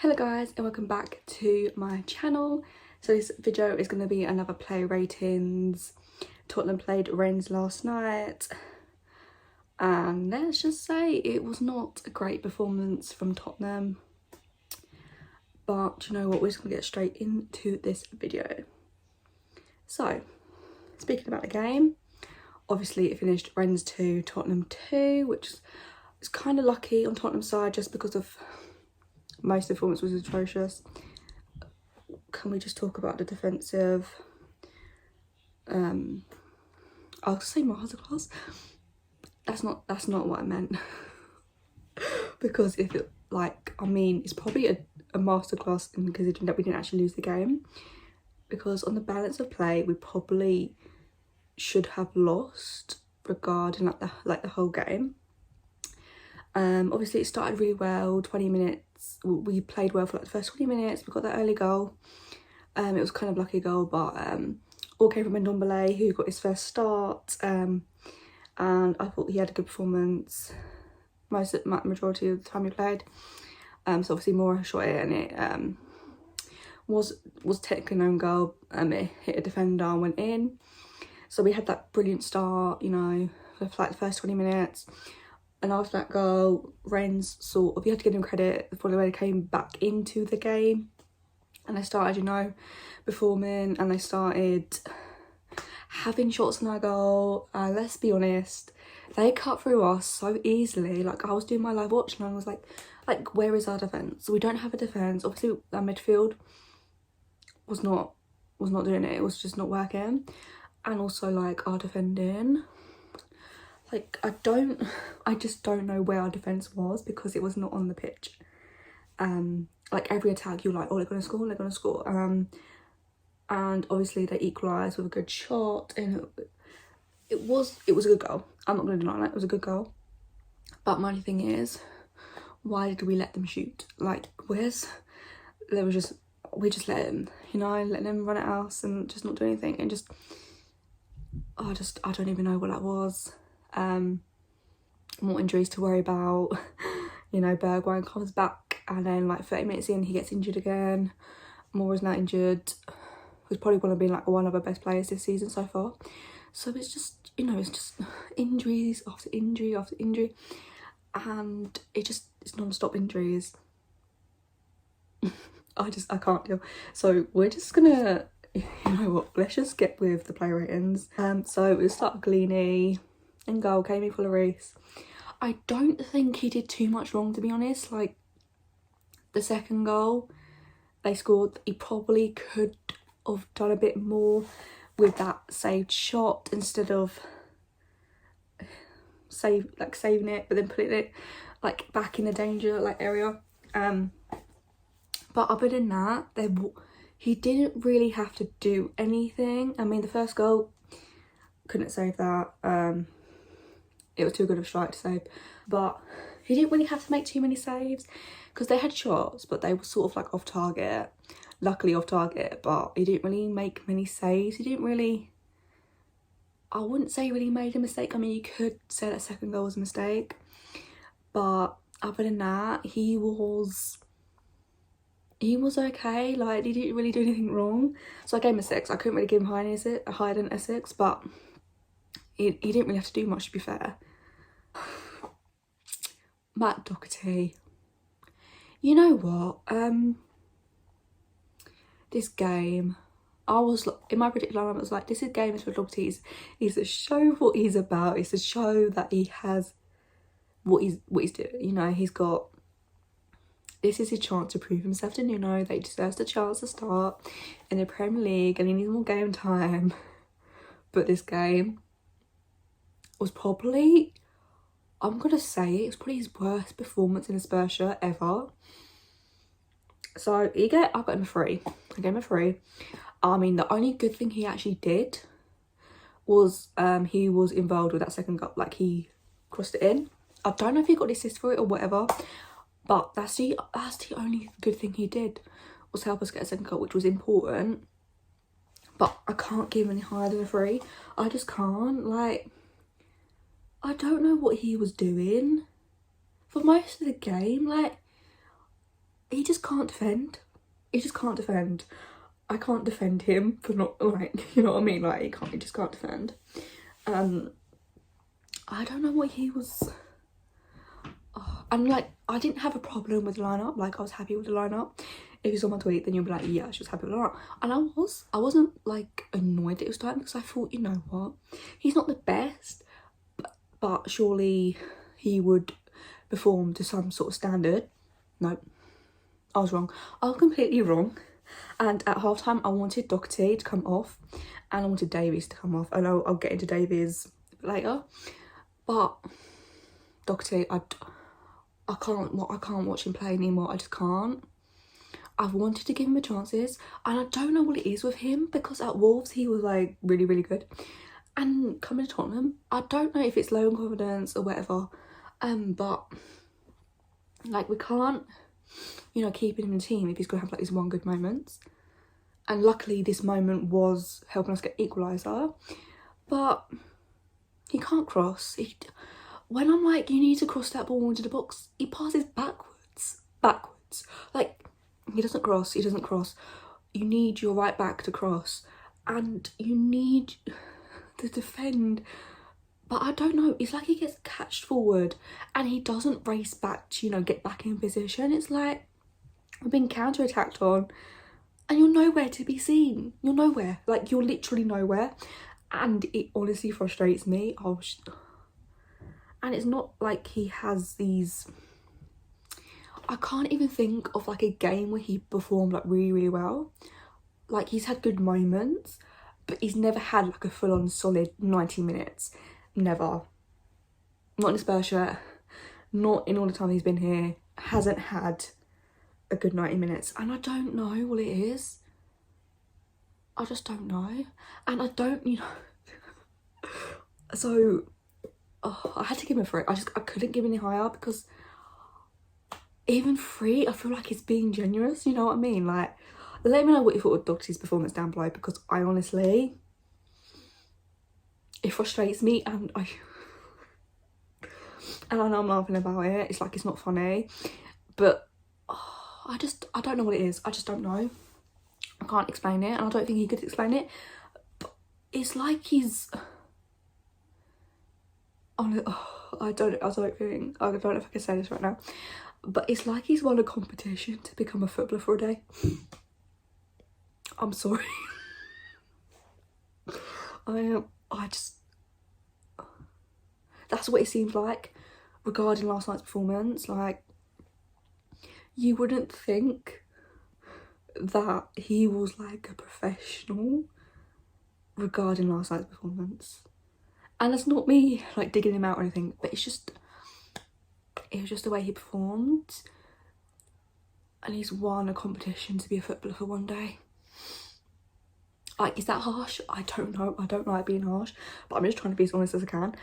Hello guys and welcome back to my channel. So this video is going to be another play ratings. Tottenham played Rennes last night and let's just say it was not a great performance from Tottenham, but you know what, we're just going to get straight into this video. So speaking about the game, obviously it finished Rennes 2 Tottenham 2, which is kind of lucky on Tottenham's side just because of most of the performance was atrocious. Can we just talk about the defensive? I'll say masterclass. That's not what I meant. Because if it, like, I mean, it's probably a masterclass in considering that we didn't actually lose the game. Because on the balance of play, we probably should have lost regarding like the whole game. Obviously it started really well. 20 minutes. We played well for like the first 20 minutes. We got that early goal. It was kind of lucky goal, but all came from Ndombele, who got his first start. And I thought he had a good performance majority of the time he played. So obviously Maura shot it and it was technically an own goal. It hit a defender and went in. So we had that brilliant start, you know, for like the first 20 minutes. And after that goal, Rennes sort of, you had to give them credit for the way they came back into the game. And they started, you know, performing and they started having shots on our goal. Let's be honest, they cut through us so easily. Like, I was doing my live watch and I was like, where is our defence? We don't have a defence. Obviously, our midfield was not doing it. It was just not working. And also, like, our defending, like, I just don't know where our defence was because it was not on the pitch. Like, every attack you're like, oh, they're gonna score. And obviously they equalised with a good shot and it was a good goal. I'm not gonna deny that, it was a good goal. But my only thing is, why did we let them shoot? Like, we just let them, you know, let them run at us and just not do anything and I don't even know what that was. More injuries to worry about. You know, Bergwijn comes back and then like 30 minutes in he gets injured again. Maura's now injured, who's probably going to be like one of our best players this season so far. So it's just, you know, it's just injuries after injury after injury, and it's non-stop injuries. I can't deal. So we're just gonna, you know what, let's just get with the play ratings. So we'll start with Gleany. In goal, Kane for Lloris. I don't think he did too much wrong, to be honest. Like, the second goal they scored, he probably could have done a bit more with that saved shot instead of saving it, but then putting it like back in the danger like area. But other than that, he didn't really have to do anything. I mean, the first goal, couldn't save that. It was too good of a strike to save, but he didn't really have to make too many saves because they had shots, but they were sort of like off target. Luckily off target, but he didn't really make many saves. He didn't really, I wouldn't say he really made a mistake. I mean, you could say that second goal was a mistake, but other than that, he was okay. Like, he didn't really do anything wrong. So I gave him a 6. I couldn't really give him higher than a 6, but he didn't really have to do much, to be fair. Matt Dougherty. You know what? This game, I was in my prediction line, I was like, this game is for Dougherty. He's to show what he's about. It's to show that he has what he's doing. You know, this is his chance to prove himself to Nuno that he deserves the chance to start in the Premier League and he needs more game time. But this game was probably, I'm gonna say it was probably his worst performance in a Spurs shirt ever. So I got him a 3. I gave him a 3. I mean, the only good thing he actually did was he was involved with that second goal. Like, he crossed it in. I don't know if he got the assist for it or whatever, but that's the only good thing he did, was help us get a second goal, which was important. But I can't give him any higher than a 3. I just can't. Like, I don't know what he was doing for most of the game. Like, he just can't defend. He just can't defend. I can't defend him for not, like, you know what I mean? Like, he just can't defend. I don't know what he was. Oh, and like, I didn't have a problem with the lineup. Like, I was happy with the lineup. If you saw my tweet, then you'll be like, yeah, she was happy with the lineup. And I wasn't like annoyed that it was time, because I thought, you know what, he's not the best, but surely he would perform to some sort of standard. No, I was wrong. I was completely wrong. And at halftime, I wanted Dougherty to come off, and I wanted Davies to come off. I know I'll get into Davies later, but Dougherty, I can't watch him play anymore. I just can't. I've wanted to give him a chances, and I don't know what it is with him, because at Wolves he was like really, really good, and coming to Tottenham, I don't know if it's low in confidence or whatever, but like, we can't, you know, keep him in the team if he's gonna have like these one good moments. And luckily this moment was helping us get equaliser, but he can't cross. When I'm like, you need to cross that ball into the box, he passes backwards. Like, he doesn't cross. You need your right back to cross, and you need to defend. But I don't know, it's like he gets catched forward and he doesn't race back to, you know, get back in position. It's like we're being counter-attacked on, and you're nowhere to be seen. You're nowhere. Like, you're literally nowhere. And it honestly frustrates me. And it's not like he has these... I can't even think of like a game where he performed like really, really well. Like, he's had good moments, but he's never had like a full-on solid 90 minutes. Never. Not in a Spurs shirt. Not in all the time he's been here. Hasn't had a good 90 minutes. And I don't know what it is. I just don't know. And I don't, you know. So, I had to give him a 3. I couldn't give any higher, because even 3, I feel like it's being generous, you know what I mean? Like, let me know what you thought of Dougherty's performance down below, because I honestly, it frustrates me, and I know I'm laughing about it. It's like, it's not funny, but I don't know what it is. I just don't know. I can't explain it, and I don't think he could explain it. But it's like he's... I don't know if I can say this right now, but it's like he's won a competition to become a footballer for a day. I'm sorry. That's what it seems like regarding last night's performance. Like, you wouldn't think that he was like a professional regarding last night's performance. And it's not me like digging him out or anything, but it was just the way he performed. And he's won a competition to be a footballer for one day. Like, is that harsh? I don't know. I don't like being harsh, but I'm just trying to be as honest as I can.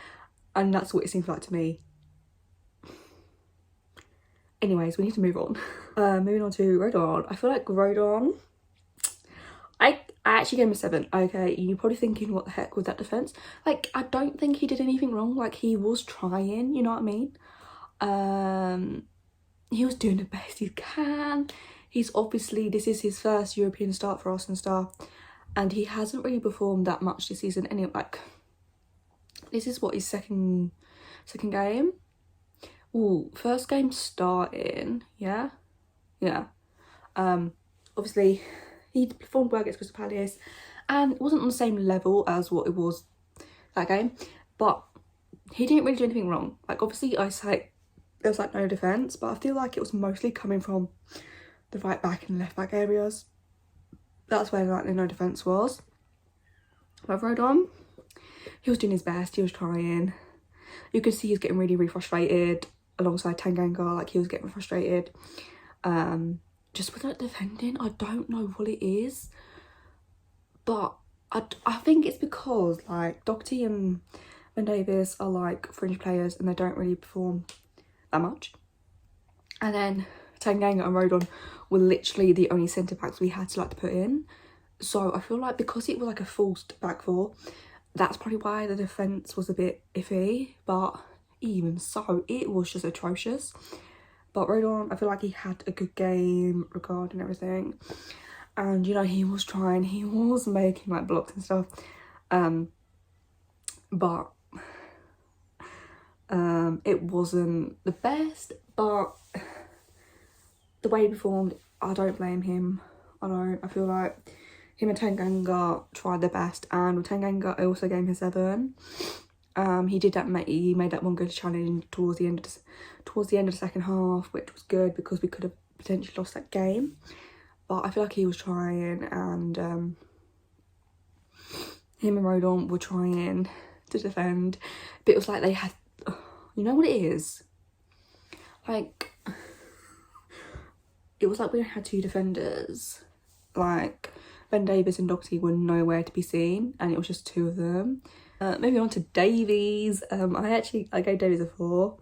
And that's what it seems like to me. Anyways, we need to move on. Moving on to Rodon. I feel like Rodon, I actually gave him a 7. Okay, you're probably thinking, what the heck with that defence? Like, I don't think he did anything wrong. Like, he was trying, you know what I mean? He was doing the best he can. He's obviously, this is his first European start for us and stuff, and he hasn't really performed that much this season. Anyway, like, this is what, his second game? Ooh, first game starting, yeah. Obviously, he performed well against Crystal Palace, and it wasn't on the same level as what it was that game, but he didn't really do anything wrong. Like, obviously, I say there was like no defence, but I feel like it was mostly coming from the right back and left back areas. That's where like the no defence was. But Rodon, he was doing his best. He was trying. You could see he was getting really, really frustrated alongside Tanganga. Like, he was getting frustrated. Just with that defending, I don't know what it is, but I think it's because like Dougherty and Davies are like fringe players and they don't really perform that much. And then Tanganga and Rodon were literally the only centre backs we had to like put in. So I feel like because it was like a forced back four, that's probably why the defence was a bit iffy. But even so, it was just atrocious. But Rodon, I feel like he had a good game regarding everything. And, you know, he was making, like, blocks and stuff. But it wasn't the best, but the way he performed, I don't blame him. I feel like him and Tanganga tried their best, and with Tanganga, I also gave him a 7. He made that one good challenge towards the end of the second half, which was good because we could have potentially lost that game. But I feel like he was trying, and him and Rodon were trying to defend. But it was like they had, you know what it is? Like, it was like we had 2 defenders. Like, Ben Davies and Dougherty were nowhere to be seen, and it was just 2 of them. Moving on to Davies. I gave Davies a 4.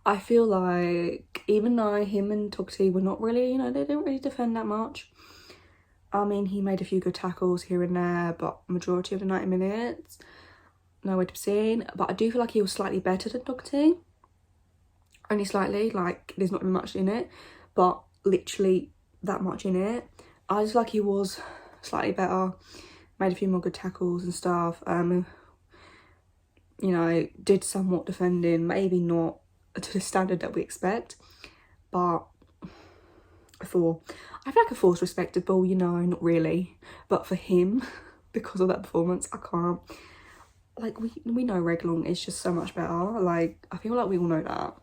I feel like even though him and Dougherty were not really, you know, they didn't really defend that much. I mean, he made a few good tackles here and there, but majority of the 90 minutes, nowhere to be seen. But I do feel like he was slightly better than Dougherty. Only slightly, like, there's not even much in it, but literally that much in it. I just feel like he was slightly better, made a few more good tackles and stuff. You know, did somewhat defending, maybe not to the standard that we expect, but a 4. I feel like a 4's respectable, you know, not really, but for him, because of that performance, I can't. Like, we know Reguilón is just so much better. Like, I feel like we all know that.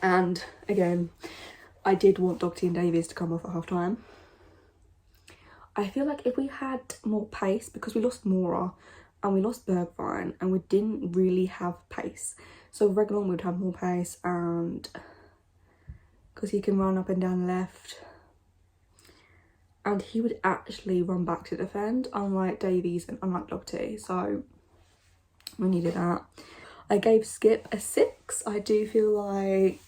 And again, I did want Dougherty and Davies to come off at half time. I feel like if we had more pace, because we lost Maura and we lost Bergwijn and we didn't really have pace, so Reguilón would have more pace, and because he can run up and down left, and he would actually run back to defend, unlike Davies and unlike Dougherty. So we needed that. I gave Skip a 6. I do feel like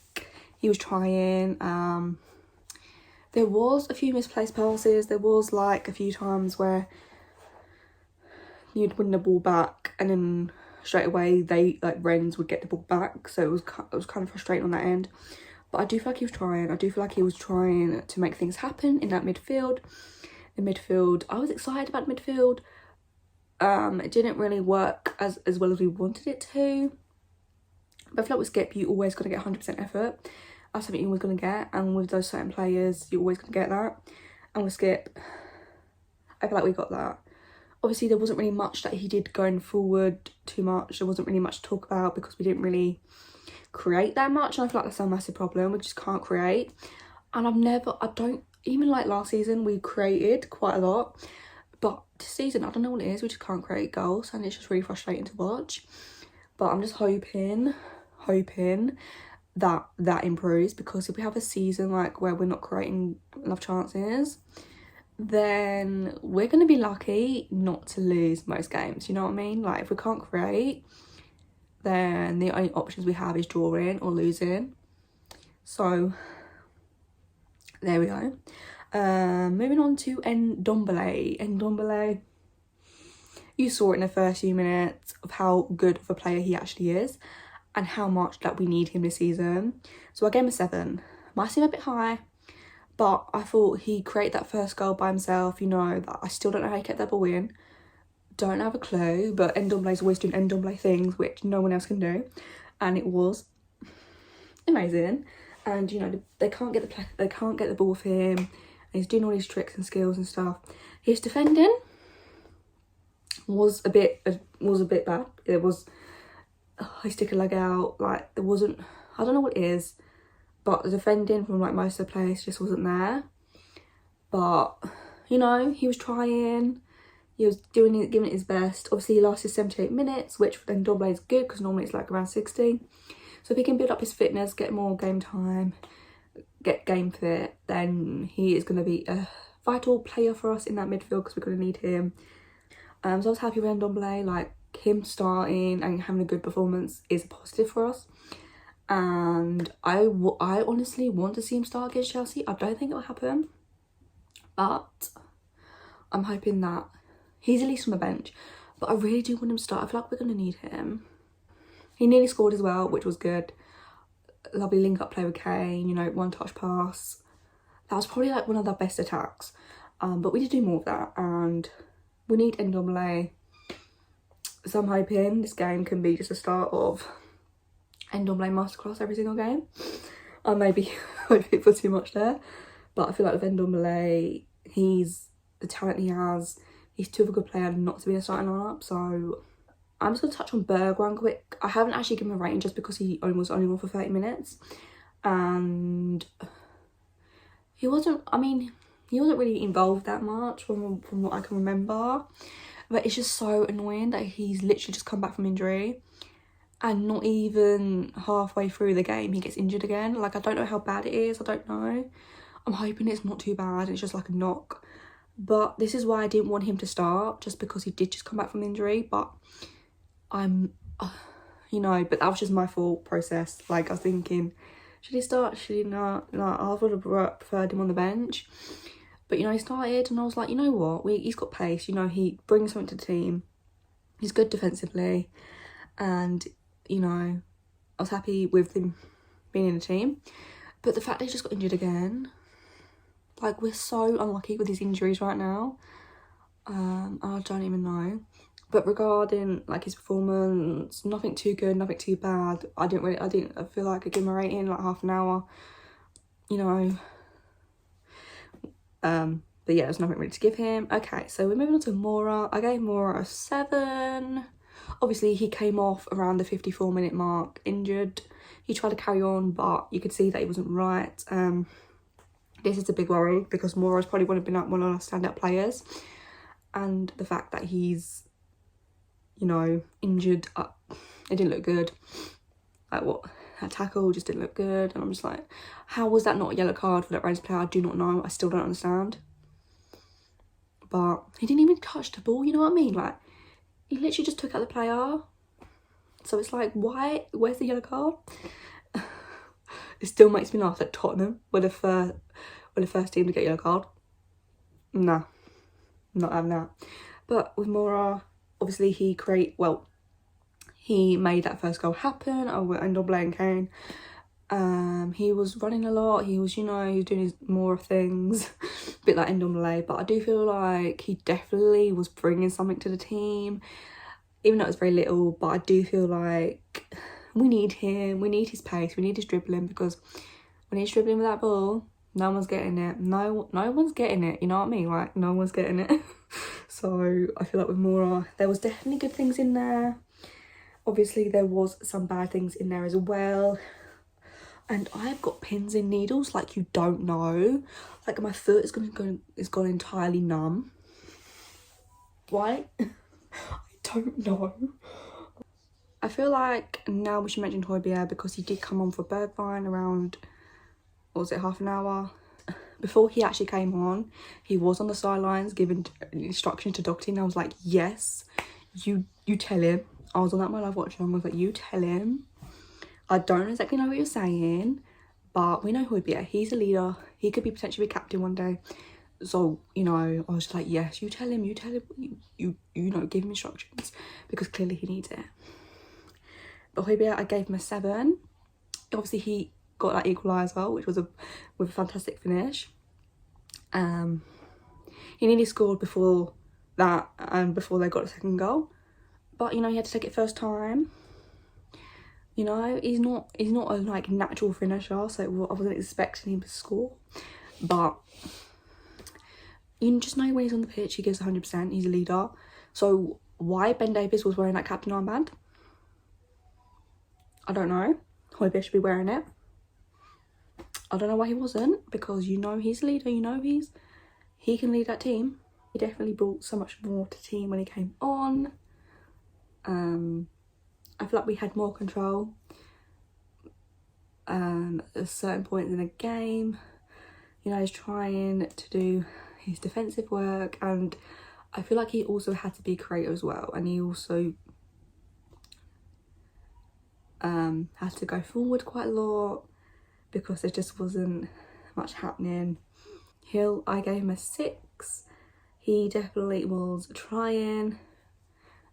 he was trying. There was a few misplaced passes. There was like a few times where you'd win the ball back and then straight away they, like, RENNES would get the ball back. So it was kind of frustrating on that end. But I do feel like he was trying. I do feel like he was trying to make things happen in that midfield. The midfield, I was excited about midfield. It didn't really work as well as we wanted it to. But I feel like with Skip, you always got to get 100% effort. That's something you're always going to get. And with those certain players, you're always going to get that. And with Skip, I feel like we got that. Obviously, there wasn't really much that he did going forward too much. There wasn't really much to talk about because we didn't really create that much. And I feel like that's a massive problem. We just can't create. And even like last season, we created quite a lot. But this season, I don't know what it is. We just can't create goals. And it's just really frustrating to watch. But I'm just hoping that improves, because if we have a season like where we're not creating enough chances, then we're going to be lucky not to lose most games, you know what I mean? Like, if we can't create, then the only options we have is drawing or losing. So there we go. Moving on to Ndombele. You saw it in the first few minutes of how good of a player he actually is and how much that we need him this season. So I gave him a 7. Might seem a bit high, but I thought he created that first goal by himself. You know, that I still don't know how he kept that ball in. Don't have a clue, but Ndombele's always doing Ndombele things which no one else can do, and it was amazing. And you know, they can't get the ball for him, and he's doing all these tricks and skills and stuff. His defending was a bit bad. It was, he stick a leg out, like there wasn't, I don't know what it is, but the defending from like most of the players just wasn't there. But you know, he was trying, he was giving it his best. Obviously he lasted 78 minutes, which for Ndombele is good because normally it's like around 60. So if he can build up his fitness, get more game time, get game fit, then he is going to be a vital player for us in that midfield, because we're going to need him. So I was happy with Ndombele. Like, him starting and having a good performance is a positive for us. And I honestly want to see him start against Chelsea. I don't think it will happen, but I'm hoping that he's at least on the bench. But I really do want him to start. I feel like we're going to need him. He nearly scored as well, which was good. lovely link-up play with Kane, you know, one-touch pass. That was probably like one of the best attacks. But we did do more of that, and we need Ndombele. So I'm hoping this game can be just a start of Ndombele masterclass every single game. I maybe hoping for too much there, but I feel like with Ndombele, he's the talent he has. He's too of a good player not to be in a starting lineup. So I'm just gonna touch on Berg one quick. I haven't actually given him a rating just because he was only on for 30 minutes, and he wasn't. I mean, he wasn't really involved that much from what I can remember. But it's just so annoying that he's literally just come back from injury, and not even halfway through the game he gets injured again. Like, I don't know how bad it is. I don't know. I'm hoping it's not too bad. It's just like a knock. But this is why I didn't want him to start, just because he did just come back from injury. But you know, but that was just my thought process. Like, I was thinking, should he start? Should he not? Like, I would have preferred him on the bench. But, you know, he started, and I was like, you know what? He's got pace. You know, he brings something to the team. He's good defensively. And, you know, I was happy with him being in the team. But the fact that he just got injured again, like, we're so unlucky with these injuries right now. I don't even know. But regarding, like, his performance, nothing too good, nothing too bad. I feel like I give him a rating, like, half an hour, you know. But yeah, there's nothing really to give him. Okay, so we're moving on to Maura. I gave Maura a 7. Obviously, he came off around the 54-minute mark, injured. He tried to carry on, but you could see that he wasn't right. This is a big worry, because Maura's probably would have been one of our standout players. And the fact that he's, you know, injured, it didn't look good. Like, what? That tackle just didn't look good. And I'm just like, how was that not a yellow card for that Rennes player? I do not know. I still don't understand. But he didn't even touch the ball, you know what I mean? Like, he literally just took out the player. So it's like, why? Where's the yellow card? It still makes me laugh that Tottenham were the first team to get a yellow card. Nah, not having that. But with Maura, obviously he made that first goal happen over Ndombele and Kane. He was running a lot. He was, you know, he was doing his more things, a bit like Ndombele. But I do feel like he definitely was bringing something to the team, even though it was very little. But I do feel like we need him. We need his pace. We need his dribbling, because when he's dribbling with that ball, no one's getting it. No one's getting it. You know what I mean? Like, no one's getting it. So I feel like with Maura, there was definitely good things in there. Obviously, there was some bad things in there as well. And I've got pins and needles like you don't know. Like, my foot is gone entirely numb. Why? I don't know. I feel like now we should mention Højbjerg, because he did come on for Bergwijn around, what was it, half an hour? Before he actually came on, he was on the sidelines giving instructions to Dougherty, and I was like, yes, you tell him. I was on that my live watching, and I was like, you tell him. I don't exactly know what you're saying, but we know Højbjerg. He's a leader. He could be potentially captain one day. So, you know, I was just like, yes, you tell him, you know, give him instructions, because clearly he needs it. But Højbjerg, I gave him a 7. Obviously, he got that equaliser, which was with a fantastic finish. He nearly scored before that, and before they got a second goal. But, you know, he had to take it first time. You know, he's not a, like, natural finisher, so I wasn't expecting him to score. But you just know when he's on the pitch, he gives 100%. He's a leader. So why Ben Davies was wearing that captain armband, I don't know. Højbjerg should be wearing it. I don't know why he wasn't, because you know he's a leader. You know he can lead that team. He definitely brought so much more to the team when he came on. I feel like we had more control at certain points in the game. You know, he's trying to do his defensive work, and I feel like he also had to be creative as well, and he also had to go forward quite a lot, because there just wasn't much happening. Hill, I gave him a 6. He definitely was trying,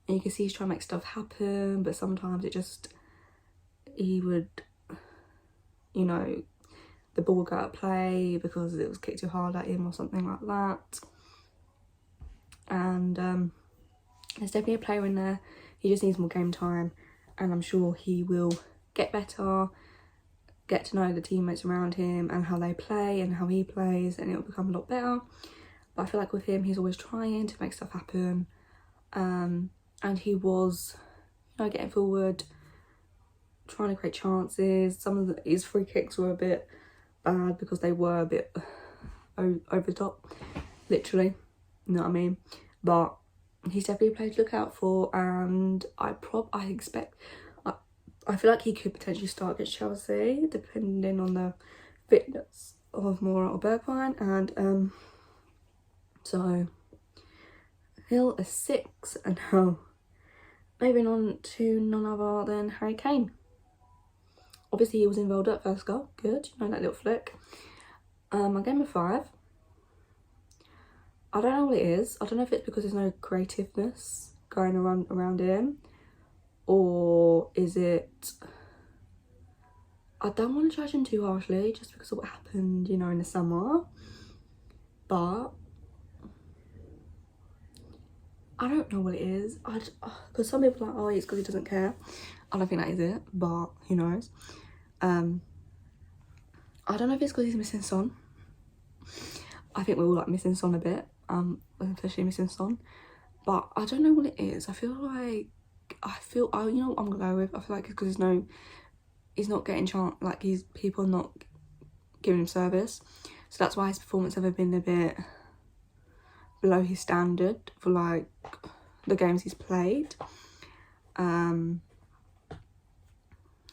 and you can see he's trying to make stuff happen, but sometimes he would you know, the ball would go out of play because it was kicked too hard at him or something like that. And there's definitely a player in there. He just needs more game time, and I'm sure he will get better, get to know the teammates around him and how they play and how he plays, and it'll become a lot better. But I feel like with him, he's always trying to make stuff happen. And he was, you know, getting forward, trying to create chances. Some of his free kicks were a bit bad because they were a bit over the top, literally, you know what I mean? But he's definitely a player to look out for, and I feel like he could potentially start against Chelsea, depending on the fitness of Maura or Bergwijn. And so Hill a 6, and now moving on to none other than Harry Kane. Obviously he was involved at first goal, good, you know, that little flick. I gave him a 5. I don't know what it is. I don't know if it's because there's no creativeness going around him, or is it... I don't want to judge him too harshly just because of what happened, you know, in the summer. But I don't know what it is. Because some people are like, oh, it's because he doesn't care. I don't think that is it, but who knows. I don't know if it's because he's missing Son. I think we're all like missing Son a bit, especially missing Son. But I don't know what it is. I feel like, you know what I'm gonna go with? I feel like it's because he's not getting chance, like people not giving him service. So that's why his performance ever been a bit below his standard for like the games he's played.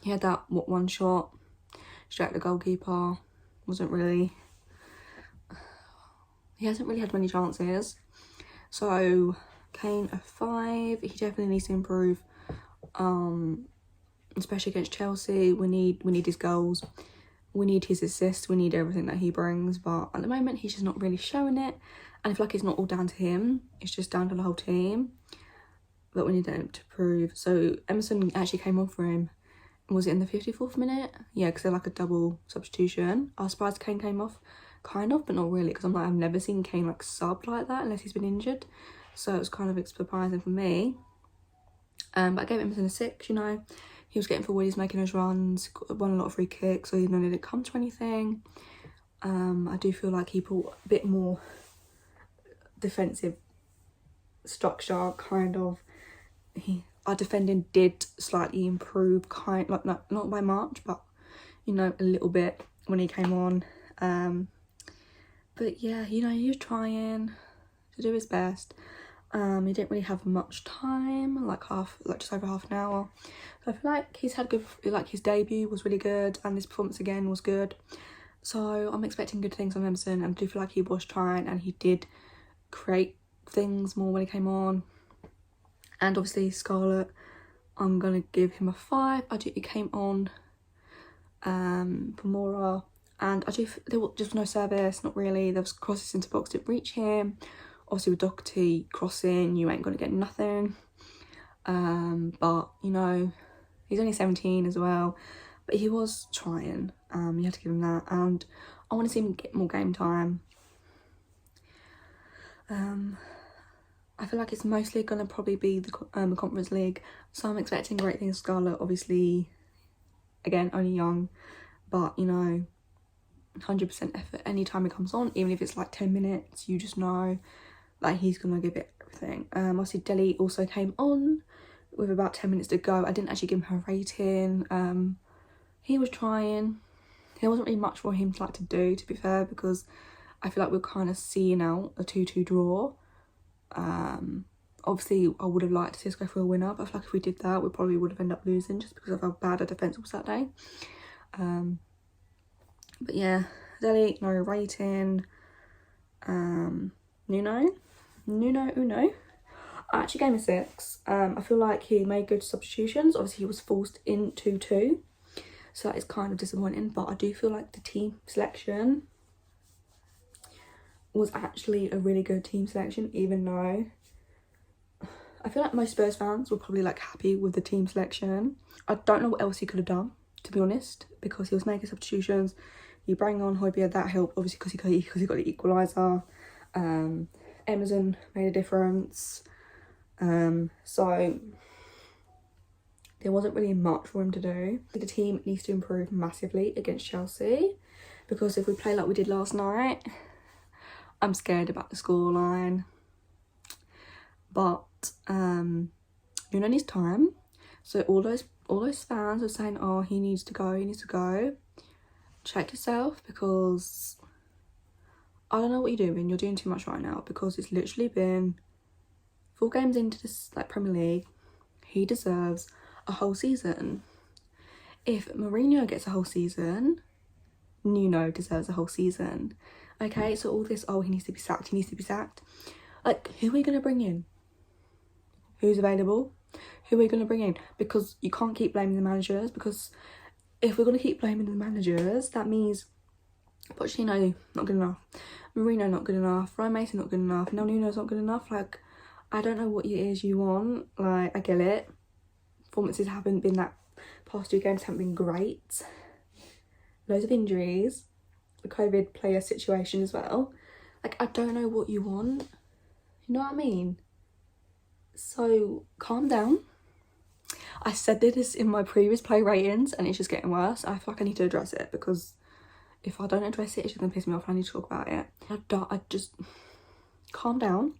He had that one shot straight at the goalkeeper. He hasn't really had many chances. So Kane a 5. He definitely needs to improve, especially against Chelsea. We need his goals, we need his assists, we need everything that he brings. But at the moment he's just not really showing it, and I feel like it's not all down to him, it's just down to the whole team. But we need them to prove. So Emerson actually came on for him. Was it in the 54th minute? Yeah, because they're like a double substitution. I was surprised Kane came off, kind of, but not really, because I'm like, I've never seen Kane like sub like that unless he's been injured. So it was kind of surprising for me. But I gave Emerson a 6, you know. He was getting forward, he's making his runs, won a lot of free kicks, so even though it didn't come to anything. I do feel like he brought a bit more defensive structure, kind of. Our defending did slightly improve, like not by much, but you know, a little bit when he came on. But yeah, you know, he was trying to do his best. He didn't really have much time, like just over half an hour. So I feel like he's had good, like his debut was really good, and this performance again was good. So I'm expecting good things from Emerson, and I do feel like he was trying, and he did create things more when he came on. And obviously Scarlett, I'm gonna give him a 5. He came on for Maura, and there was just no service, not really. There was crosses into box, didn't reach him. Obviously with Dougherty crossing, you ain't gonna get nothing. But you know, he's only 17 as well, but he was trying. You had to give him that, and I want to see him get more game time. I feel like it's mostly going to probably be the Conference League, so I'm expecting great things. Scarlett, obviously, again, only young, but, you know, 100% effort anytime he comes on, even if it's like 10 minutes, you just know that he's going to give it everything. Obviously, Dele also came on with about 10 minutes to go. I didn't actually give him a rating. He was trying. There wasn't really much for him to do, to be fair, because I feel like we're kind of seeing out a 2-2 draw. Obviously I would have liked to see us go for a winner, but I feel like if we did that we probably would have ended up losing just because of how bad our defence was that day. But yeah, Dele, no rating. Nuno Uno, I actually gave him a 6. I feel like he made good substitutions. Obviously he was forced into 2, so that is kind of disappointing, but I do feel like the team selection was actually a really good team selection, even though I feel like most Spurs fans were probably like happy with the team selection. I don't know what else he could have done, to be honest, because he was making substitutions. You bring on Højbjerg, that helped obviously because he got the equaliser. Emerson made a difference. So there wasn't really much for him to do. The team needs to improve massively against Chelsea, because if we play like we did last night, I'm scared about the scoreline. But Nuno needs time. So all those fans are saying, oh, he needs to go. Check yourself, because I don't know what you're doing. You're doing too much right now, because it's literally been 4 games into this like Premier League. He deserves a whole season. If Mourinho gets a whole season, Nuno deserves a whole season. Okay, so all this, oh, he needs to be sacked. Like, who are we going to bring in? Who's available? Who are we going to bring in? Because you can't keep blaming the managers, because if we're going to keep blaming the managers, that means Pochettino not good enough, Mourinho not good enough, Ryan Mason not good enough, now Nuno's not good enough. Like, I don't know what it is you want. Like, I get it. Performances haven't been that, past 2 games haven't been great. Loads of injuries. The COVID player situation as well. Like, I don't know what you want. You know what I mean? So, calm down. I said this in my previous play ratings and it's just getting worse. I feel like I need to address it, because if I don't address it, it's just going to piss me off and I need to talk about it. I just, calm down,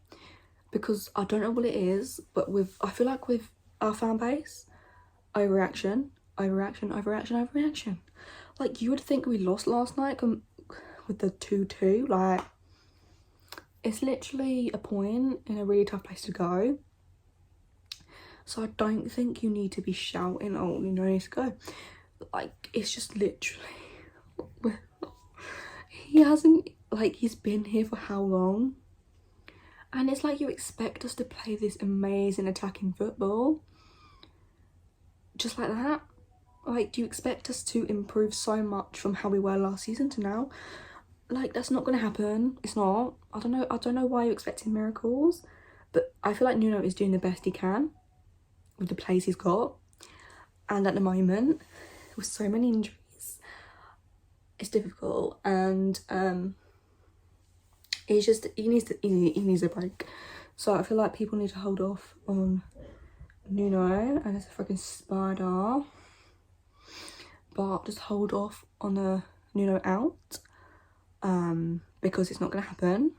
because I don't know what it is, but I feel like with our fan base, overreaction. Like, you would think we lost last night with the 2-2. Like, it's literally a point in a really tough place to go. So I don't think you need to be shouting, oh, you know, he needs to go. Like, it's just literally, he's been here for how long? And it's like, you expect us to play this amazing attacking football just like that? Like, do you expect us to improve so much from how we were last season to now? Like, that's not going to happen. It's not. I don't know why you're expecting miracles, but I feel like Nuno is doing the best he can with the players he's got. And at the moment, with so many injuries, it's difficult. And he needs a break. So I feel like people need to hold off on Nuno, and it's a freaking spider. But just hold off on the Nuno out, because it's not going to happen.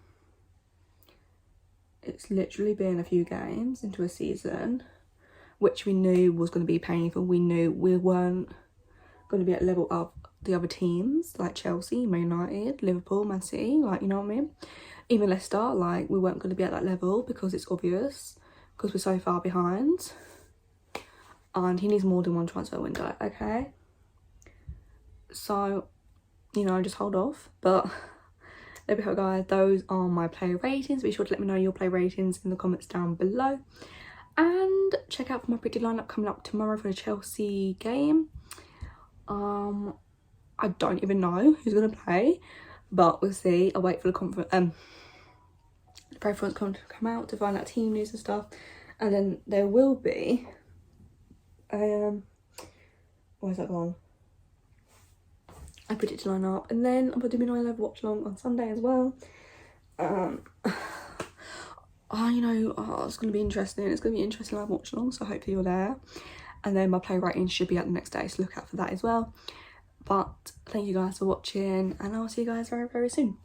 It's literally been a few games into a season, which we knew was going to be painful. We knew we weren't going to be at level of the other teams, like Chelsea, Man United, Liverpool, Man City, like, you know what I mean? Even Leicester, like, we weren't going to be at that level, because it's obvious, because we're so far behind. And he needs more than one transfer window, okay? So, you know, just hold off. But there we go, guys. Those are my play ratings. Be sure to let me know your play ratings in the comments down below. And check out for my predicted lineup coming up tomorrow for the Chelsea game. I don't even know who's going to play, but we'll see. I'll wait for the preference to come out to find out team news and stuff. And then there will be where's that gone? I predicted lineup, and then I'm going to do my live watch along on Sunday as well. It's going to be interesting. It's going to be interesting live watch along, so hopefully you're there. And then my play ratings should be out the next day, so look out for that as well. But thank you guys for watching, and I'll see you guys very, very soon.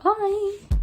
Bye!